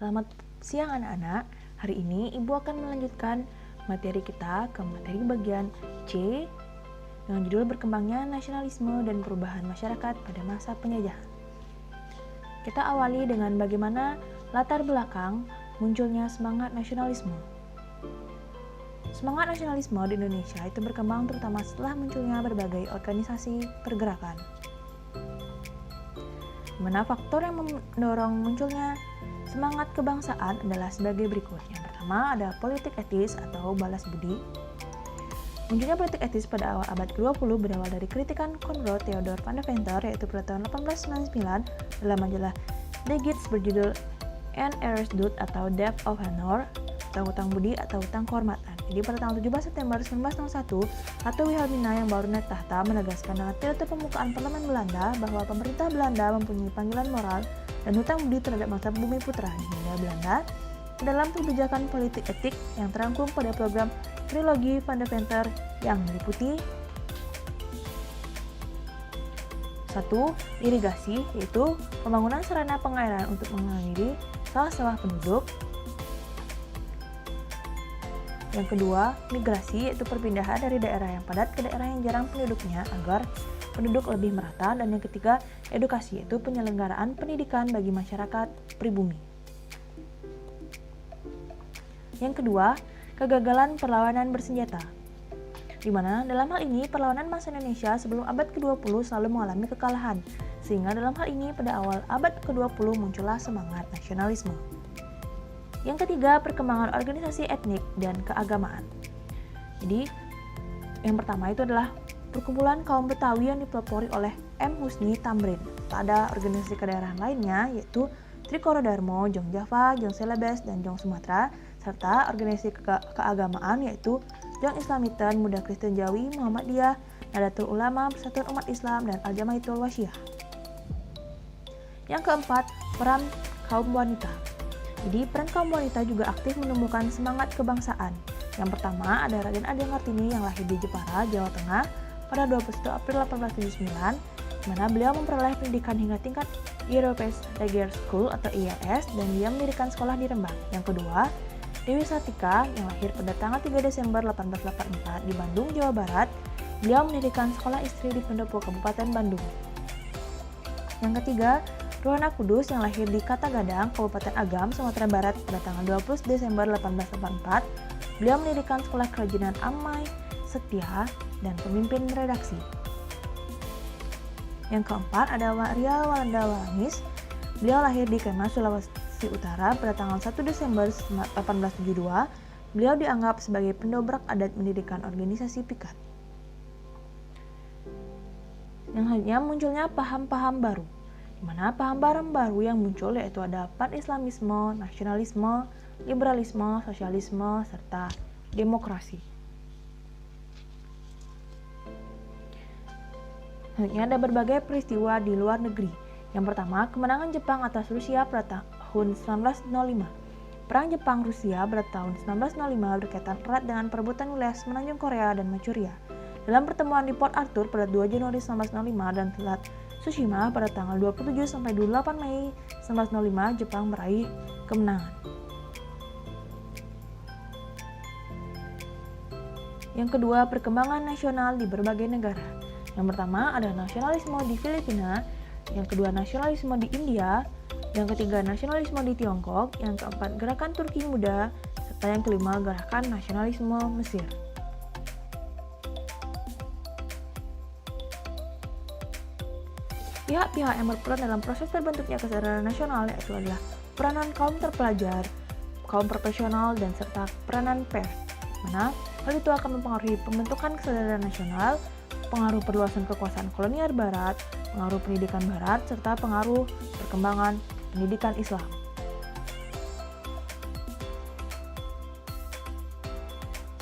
Selamat siang anak-anak. Hari ini Ibu akan melanjutkan materi kita ke materi bagian C dengan judul berkembangnya nasionalisme dan perubahan masyarakat pada masa penjajahan. Kita awali dengan bagaimana latar belakang munculnya semangat nasionalisme. Semangat nasionalisme di Indonesia itu berkembang terutama setelah munculnya berbagai organisasi pergerakan. Di mana faktor yang mendorong munculnya semangat kebangsaan adalah sebagai berikut. Yang pertama ada politik etis atau balas budi. Munculnya politik etis pada awal abad ke-20 berawal dari kritikan Konrad Theodor van de Venter yaitu pada tahun 1899 dalam majalah De Gids berjudul An Eersdeed atau Debt of Honor atau hutang budi atau hutang kehormatan. Jadi pada tanggal 17 September 1901, Ratu Wilhelmina yang baru naik tahta menegaskan dalam pidato pembukaan parlemen Belanda bahwa pemerintah Belanda mempunyai panggilan moral dan hutang budi terhadap masa bumi putra hingga Belanda dalam kebijakan politik etik yang terangkum pada program trilogi Van de Venter yang meliputi 1. Irigasi, yaitu pembangunan sarana pengairan untuk mengairi sawah-sawah penduduk. Yang kedua, migrasi, yaitu perpindahan dari daerah yang padat ke daerah yang jarang penduduknya agar penduduk lebih merata. Dan yang ketiga, edukasi, yaitu penyelenggaraan pendidikan bagi masyarakat pribumi. Yang kedua, kegagalan perlawanan bersenjata, di mana dalam hal ini perlawanan bangsa Indonesia sebelum abad ke-20 selalu mengalami kekalahan, sehingga dalam hal ini pada awal abad ke-20 muncullah semangat nasionalisme. Yang ketiga, perkembangan organisasi etnik dan keagamaan. Jadi, yang pertama itu adalah perkumpulan kaum Betawi yang dipelopori oleh M. Husni Tamrin. Ada organisasi kedaerahan lainnya yaitu Trikoro Darmo, Jong Java, Jong Celebes, dan Jong Sumatera, serta organisasi keagamaan yaitu Jong Islamitan, Muda Kristen Jawi, Muhammadiyah, Nadatul Ulama, Persatuan Umat Islam, dan Al-Jamaitul Wasiyah. Yang keempat, peran kaum wanita. Jadi, peran kaum wanita juga aktif menumbuhkan semangat kebangsaan. Yang pertama, ada Raden Ade Kartini yang lahir di Jepara, Jawa Tengah pada 21 April 1879, di mana beliau memperoleh pendidikan hingga tingkat European Regular School atau IRS dan dia mendirikan sekolah di Rembang. Yang kedua, Dewi Sartika yang lahir pada tanggal 3 Desember 1884 di Bandung, Jawa Barat. Beliau mendirikan sekolah istri di Pendopo, Kabupaten Bandung. Yang ketiga, Ruhana Kudus yang lahir di Katagadang, Kabupaten Agam, Sumatera Barat pada tanggal 20 Desember 1884. Beliau mendirikan sekolah kerajinan Amai Setia dan pemimpin redaksi. Yang keempat ada Maria Walanda Walamis. Beliau lahir di Kemas, Sulawesi Utara pada tanggal 1 Desember 1872. Beliau dianggap sebagai pendobrak adat mendirikan organisasi Pikat. Yang selanjutnya munculnya paham-paham baru, di mana paham-paham baru yang muncul yaitu ada pan-islamisme, nasionalisme, liberalisme, sosialisme, serta demokrasi. Selanjutnya ada berbagai peristiwa di luar negeri. Yang pertama, kemenangan Jepang atas Rusia pada tahun 1905. Perang Jepang-Rusia pada tahun 1905 berkaitan erat dengan perebutan wilayah semenanjung Korea dan Manchuria. Dalam pertemuan di Port Arthur pada 2 Januari 1905 dan Selat Tsushima pada tanggal 27 sampai 28 Mei 1905, Jepang meraih kemenangan. Yang kedua, perkembangan nasional di berbagai negara. Yang pertama ada nasionalisme di Filipina, yang kedua nasionalisme di India, yang ketiga nasionalisme di Tiongkok, yang keempat gerakan Turki Muda, serta yang kelima gerakan nasionalisme Mesir. Pihak-pihak yang berperan dalam proses terbentuknya kesadaran nasional yaitu adalah peranan kaum terpelajar, kaum profesional, dan serta peranan pers, mana hal itu akan mempengaruhi pembentukan kesadaran nasional, pengaruh perluasan kekuasaan kolonial Barat, pengaruh pendidikan Barat, serta pengaruh perkembangan pendidikan Islam.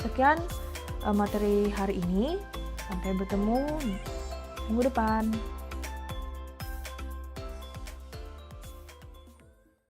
Sekian materi hari ini, sampai bertemu minggu depan.